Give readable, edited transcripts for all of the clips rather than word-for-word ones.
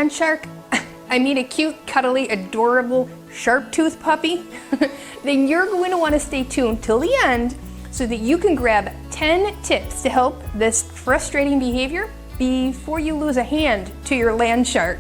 land shark, I mean a cute, cuddly, adorable, sharp-toothed puppy, then you're going to want to stay tuned till the end so that you can grab 10 tips to help this frustrating behavior before you lose a hand to your land shark.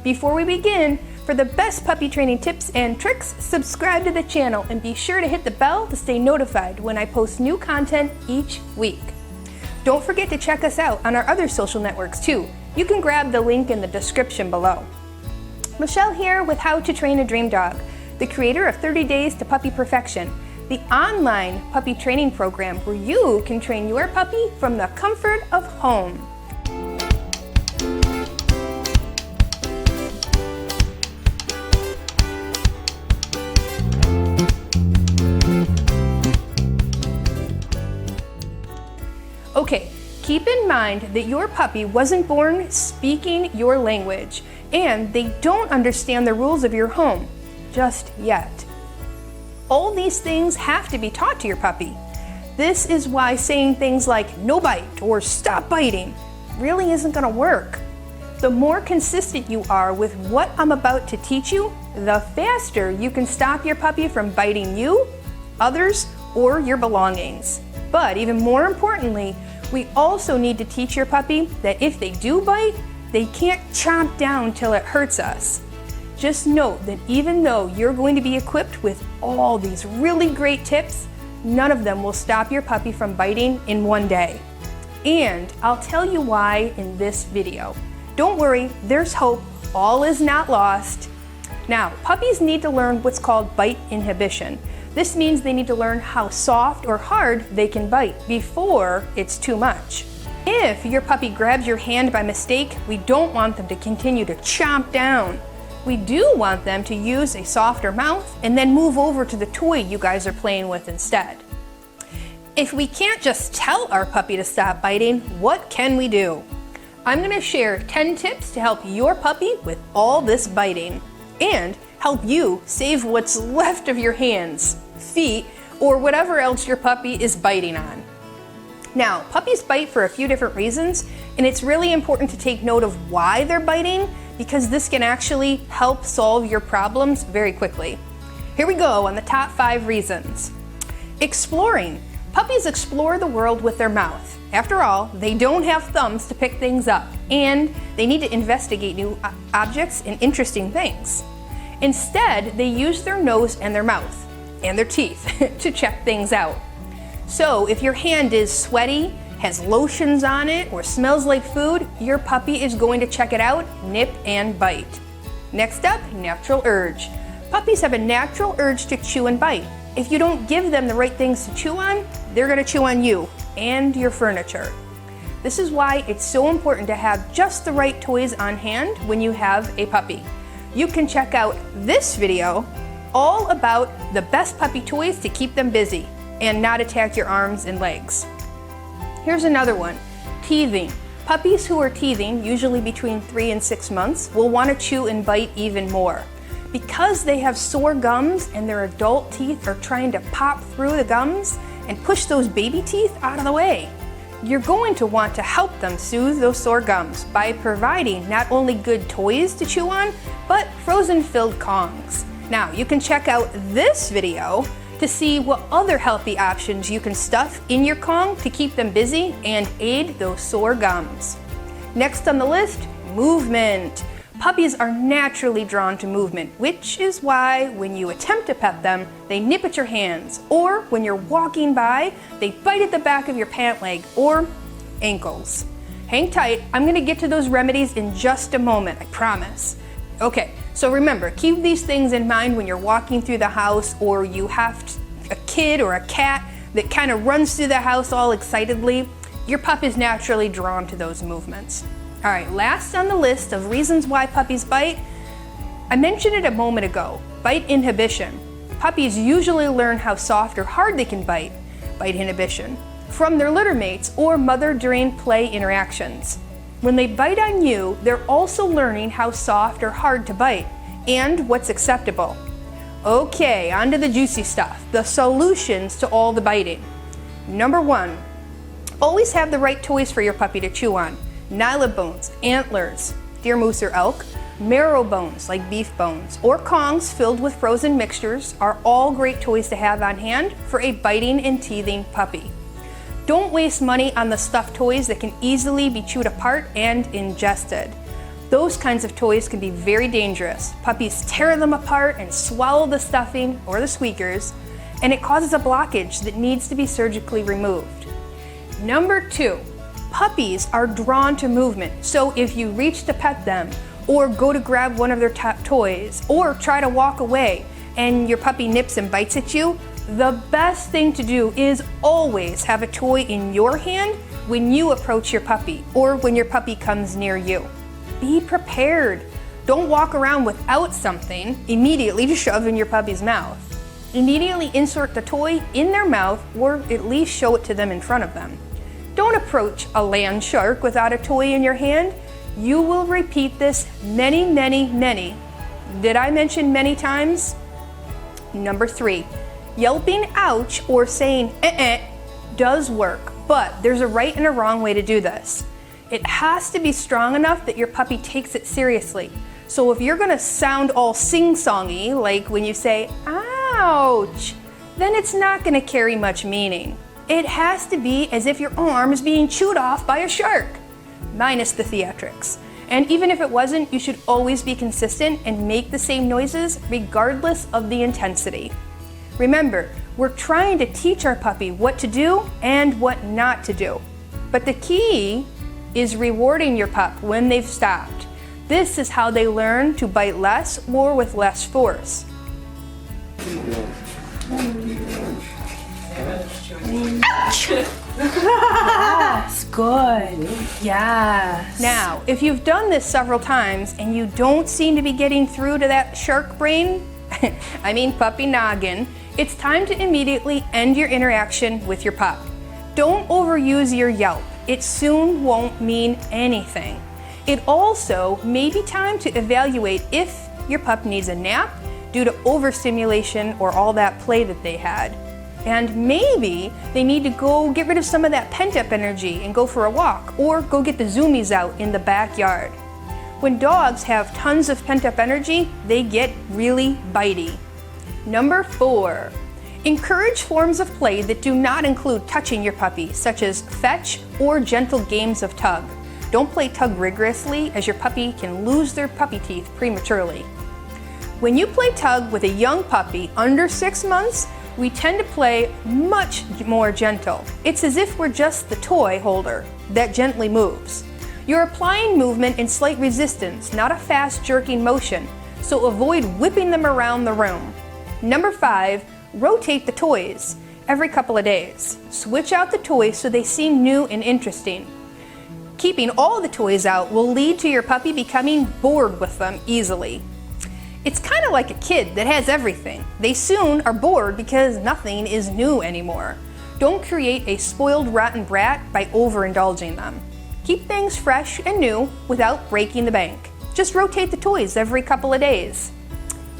Before we begin, for the best puppy training tips and tricks, subscribe to the channel and be sure to hit the bell to stay notified when I post new content each week. Don't forget to check us out on our other social networks too. You can grab the link in the description below. Michelle here with How to Train a Dream Dog, the creator of 30 Days to Puppy Perfection, the online puppy training program where you can train your puppy from the comfort of home. Okay, keep in mind that your puppy wasn't born speaking your language, and they don't understand the rules of your home just yet. All these things have to be taught to your puppy. This is why saying things like no bite or stop biting really isn't going to work. The more consistent you are with what I'm about to teach you, the faster you can stop your puppy from biting you, others, or your belongings. But even more importantly, we also need to teach your puppy that if they do bite, they can't chomp down till it hurts us. Just note that even though you're going to be equipped with all these really great tips, none of them will stop your puppy from biting in one day. And I'll tell you why in this video. Don't worry, there's hope. All is not lost. Now, puppies need to learn what's called bite inhibition. This means they need to learn how soft or hard they can bite before it's too much. If your puppy grabs your hand by mistake, we don't want them to continue to chomp down. We do want them to use a softer mouth and then move over to the toy you guys are playing with instead. If we can't just tell our puppy to stop biting, what can we do? I'm going to share 10 tips to help your puppy with all this biting and help you save what's left of your hands, feet, or whatever else your puppy is biting on. Now, puppies bite for a few different reasons, and it's really important to take note of why they're biting because this can actually help solve your problems very quickly. Here we go on the top 5 reasons. Exploring. Puppies explore the world with their mouth. After all, they don't have thumbs to pick things up, and they need to investigate new objects and interesting things. Instead, they use their nose and their mouth and their teeth to check things out. So if your hand is sweaty, has lotions on it, or smells like food, your puppy is going to check it out, nip and bite. Next up, natural urge. Puppies have a natural urge to chew and bite. If you don't give them the right things to chew on, they're going to chew on you and your furniture. This is why it's so important to have just the right toys on hand when you have a puppy. You can check out this video all about the best puppy toys to keep them busy and not attack your arms and legs. Here's another one, teething. Puppies who are teething, usually between 3 and 6 months, will want to chew and bite even more. Because they have sore gums and their adult teeth are trying to pop through the gums and push those baby teeth out of the way. You're going to want to help them soothe those sore gums by providing not only good toys to chew on, but frozen-filled Kongs. Now, you can check out this video to see what other healthy options you can stuff in your Kong to keep them busy and aid those sore gums. Next on the list, movement. Puppies are naturally drawn to movement, which is why when you attempt to pet them, they nip at your hands, or when you're walking by, they bite at the back of your pant leg or ankles. Hang tight, I'm going to get to those remedies in just a moment, I promise. Okay, so remember, keep these things in mind when you're walking through the house or you have a kid or a cat that kind of runs through the house all excitedly. Your pup is naturally drawn to those movements. All right, last on the list of reasons why puppies bite, I mentioned it a moment ago, bite inhibition. Puppies usually learn how soft or hard they can bite inhibition, from their litter mates or mother during play interactions. When they bite on you, they're also learning how soft or hard to bite and what's acceptable. Okay, on to the juicy stuff, the solutions to all the biting. Number 1, always have the right toys for your puppy to chew on. Nylabones, antlers. deer, moose, or elk, marrow bones like beef bones, or Kongs filled with frozen mixtures are all great toys to have on hand for a biting and teething puppy. Don't waste money on the stuffed toys that can easily be chewed apart and ingested. Those kinds of toys can be very dangerous. Puppies tear them apart and swallow the stuffing or the squeakers, and it causes a blockage that needs to be surgically removed. Number 2, puppies are drawn to movement. So if you reach to pet them, or go to grab one of their top toys, or try to walk away and your puppy nips and bites at you, the best thing to do is always have a toy in your hand when you approach your puppy or when your puppy comes near you. Be prepared. Don't walk around without something immediately to shove in your puppy's mouth. Immediately insert the toy in their mouth or at least show it to them in front of them. Don't approach a land shark without a toy in your hand. You will repeat this many, many, many. Did I mention many times? Number 3, yelping ouch or saying does work, but there's a right and a wrong way to do this. It has to be strong enough that your puppy takes it seriously. So if you're gonna sound all sing-songy, like when you say ouch, then it's not gonna carry much meaning. It has to be as if your arm is being chewed off by a shark, minus the theatrics. And even if it wasn't, you should always be consistent and make the same noises regardless of the intensity. Remember, we're trying to teach our puppy what to do and what not to do. But the key is rewarding your pup when they've stopped. This is how they learn to bite less or with less force. Yes, good. Yes. Now, if you've done this several times and you don't seem to be getting through to that shark brain, I mean puppy noggin, it's time to immediately end your interaction with your pup. Don't overuse your yelp. It soon won't mean anything. It also may be time to evaluate if your pup needs a nap due to overstimulation or all that play that they had. And maybe they need to go get rid of some of that pent-up energy and go for a walk, or go get the zoomies out in the backyard. When dogs have tons of pent-up energy, they get really bitey. Number 4, encourage forms of play that do not include touching your puppy, such as fetch or gentle games of tug. Don't play tug rigorously, as your puppy can lose their puppy teeth prematurely. When you play tug with a young puppy under 6 months, we tend to play much more gentle. It's as if we're just the toy holder that gently moves. You're applying movement and slight resistance, not a fast jerking motion, so avoid whipping them around the room. Number 5, rotate the toys every couple of days. Switch out the toys so they seem new and interesting. Keeping all the toys out will lead to your puppy becoming bored with them easily. It's kind of like a kid that has everything. They soon are bored because nothing is new anymore. Don't create a spoiled rotten brat by overindulging them. Keep things fresh and new without breaking the bank. Just rotate the toys every couple of days.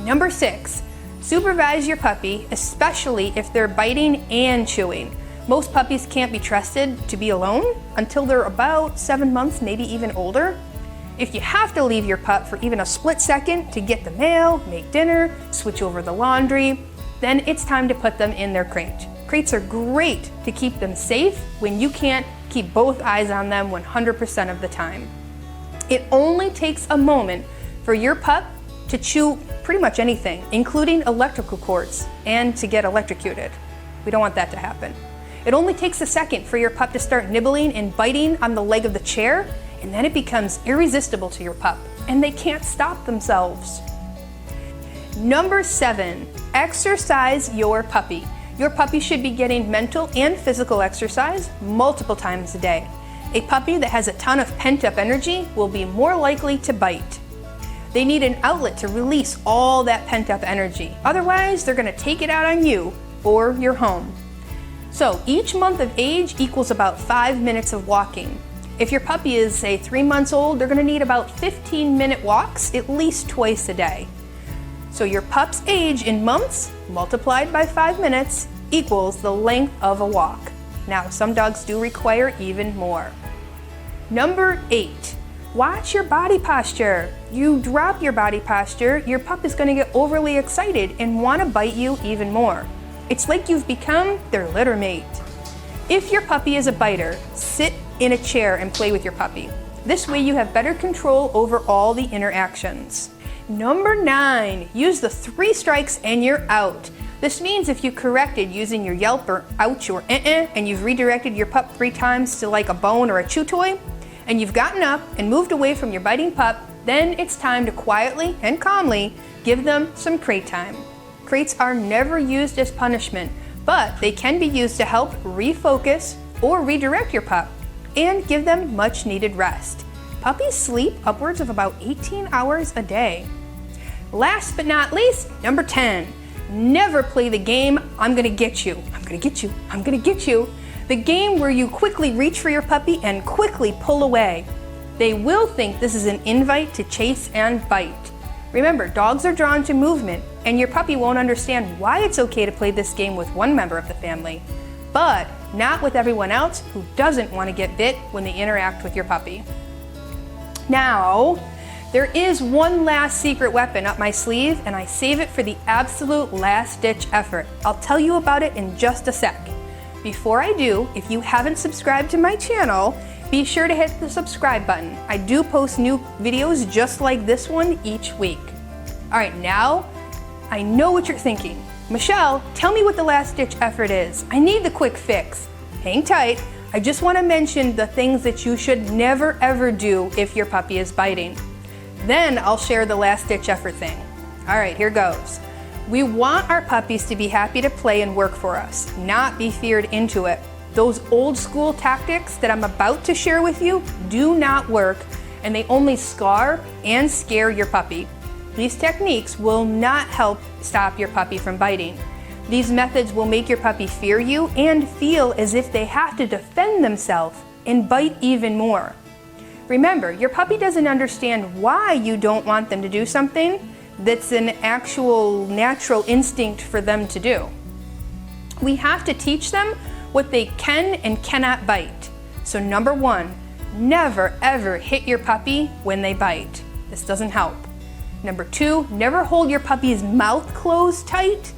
Number 6, supervise your puppy, especially if they're biting and chewing. Most puppies can't be trusted to be alone until they're about 7 months, maybe even older. If you have to leave your pup for even a split second to get the mail, make dinner, switch over the laundry, then it's time to put them in their crate. Crates are great to keep them safe when you can't keep both eyes on them 100% of the time. It only takes a moment for your pup to chew pretty much anything, including electrical cords, and to get electrocuted. We don't want that to happen. It only takes a second for your pup to start nibbling and biting on the leg of the chair, and then it becomes irresistible to your pup, and they can't stop themselves. Number 7, exercise your puppy. Your puppy should be getting mental and physical exercise multiple times a day. A puppy that has a ton of pent-up energy will be more likely to bite. They need an outlet to release all that pent-up energy. Otherwise, they're gonna take it out on you or your home. So each month of age equals about 5 minutes of walking. If your puppy is, say, 3 months old, they're gonna need about 15-minute walks at least twice a day. So your pup's age in months multiplied by 5 minutes equals the length of a walk. Now, some dogs do require even more. Number 8, Watch your body posture. You drop your body posture, your pup is going to get overly excited and want to bite you even more. It's like you've become their litter mate. If your puppy is a biter, sit in a chair and play with your puppy. This way you have better control over all the interactions. Number 9, use the 3 strikes and you're out. This means if you corrected using your yelp or ouch or and you've redirected your pup 3 times to like a bone or a chew toy, and you've gotten up and moved away from your biting pup, then it's time to quietly and calmly give them some crate time. Crates are never used as punishment, but they can be used to help refocus or redirect your pup and give them much needed rest. Puppies sleep upwards of about 18 hours a day. Last but not least, number 10, never play the game, I'm gonna get you, I'm gonna get you, I'm gonna get you. The game where you quickly reach for your puppy and quickly pull away. They will think this is an invite to chase and bite. Remember, dogs are drawn to movement, and your puppy won't understand why it's okay to play this game with one member of the family, but not with everyone else who doesn't want to get bit when they interact with your puppy. Now, there is one last secret weapon up my sleeve, and I save it for the absolute last-ditch effort. I'll tell you about it in just a sec. Before I do, if you haven't subscribed to my channel, be sure to hit the subscribe button. I do post new videos just like this one each week. All right, now I know what you're thinking. Michelle, tell me what the last-ditch effort is. I need the quick fix. Hang tight. I just want to mention the things that you should never ever do if your puppy is biting. Then I'll share the last-ditch effort thing. All right, here goes. We want our puppies to be happy to play and work for us, not be feared into it. Those old school tactics that I'm about to share with you do not work, and they only scar and scare your puppy. These techniques will not help stop your puppy from biting. These methods will make your puppy fear you and feel as if they have to defend themselves and bite even more. Remember, your puppy doesn't understand why you don't want them to do something that's an actual natural instinct for them to do. We have to teach them what they can and cannot bite. So number 1, never ever hit your puppy when they bite. This doesn't help. Number 2, never hold your puppy's mouth closed tight.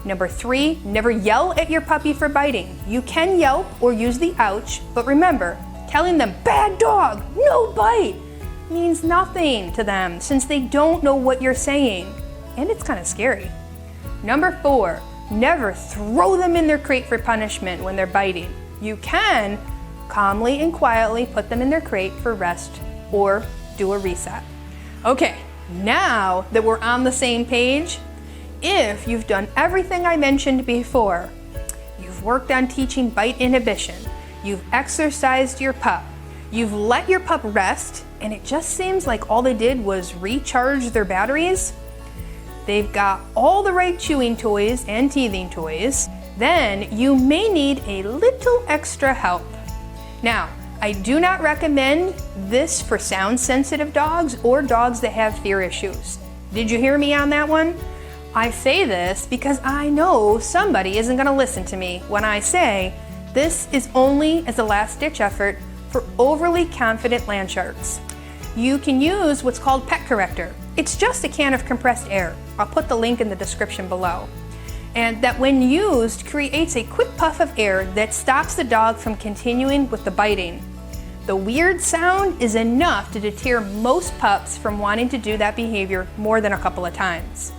Number 3, never yell at your puppy for biting. You can yelp or use the ouch, but remember, telling them, bad dog, no bite, means nothing to them since they don't know what you're saying. And it's kind of scary. Number 4, never throw them in their crate for punishment when they're biting. You can calmly and quietly put them in their crate for rest or do a reset. Okay, now that we're on the same page, if you've done everything I mentioned before, you've worked on teaching bite inhibition, you've exercised your pup, you've let your pup rest, and it just seems like all they did was recharge their batteries, they've got all the right chewing toys and teething toys, then you may need a little extra help. Now, I do not recommend this for sound-sensitive dogs or dogs that have fear issues. Did you hear me on that one? I say this because I know somebody isn't going to listen to me when I say this is only as a last-ditch effort for overly confident land sharks. You can use what's called Pet Corrector. It's just a can of compressed air. I'll put the link in the description below. And that when used creates a quick puff of air that stops the dog from continuing with the biting. The weird sound is enough to deter most pups from wanting to do that behavior more than a couple of times.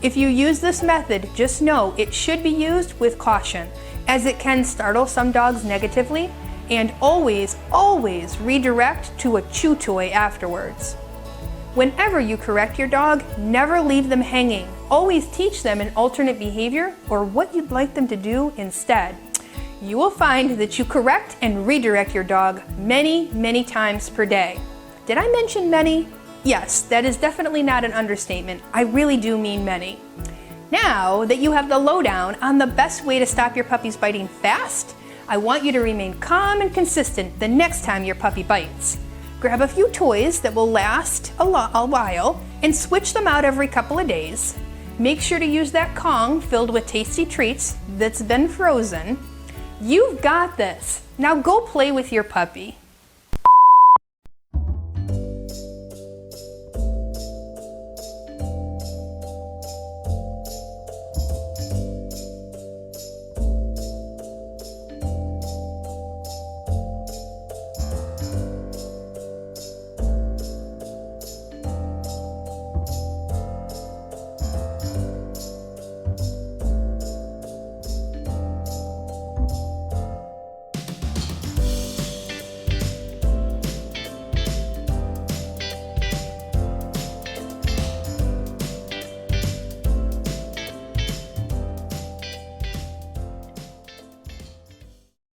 If you use this method, just know it should be used with caution, as it can startle some dogs negatively, and always, always redirect to a chew toy afterwards. Whenever you correct your dog, never leave them hanging. Always teach them an alternate behavior or what you'd like them to do instead. You will find that you correct and redirect your dog many, many times per day. Did I mention many? Yes, that is definitely not an understatement. I really do mean many. Now that you have the lowdown on the best way to stop your puppy's biting fast, I want you to remain calm and consistent the next time your puppy bites. Grab a few toys that will last a while and switch them out every couple of days. Make sure to use that Kong filled with tasty treats that's been frozen. You've got this. Now go play with your puppy.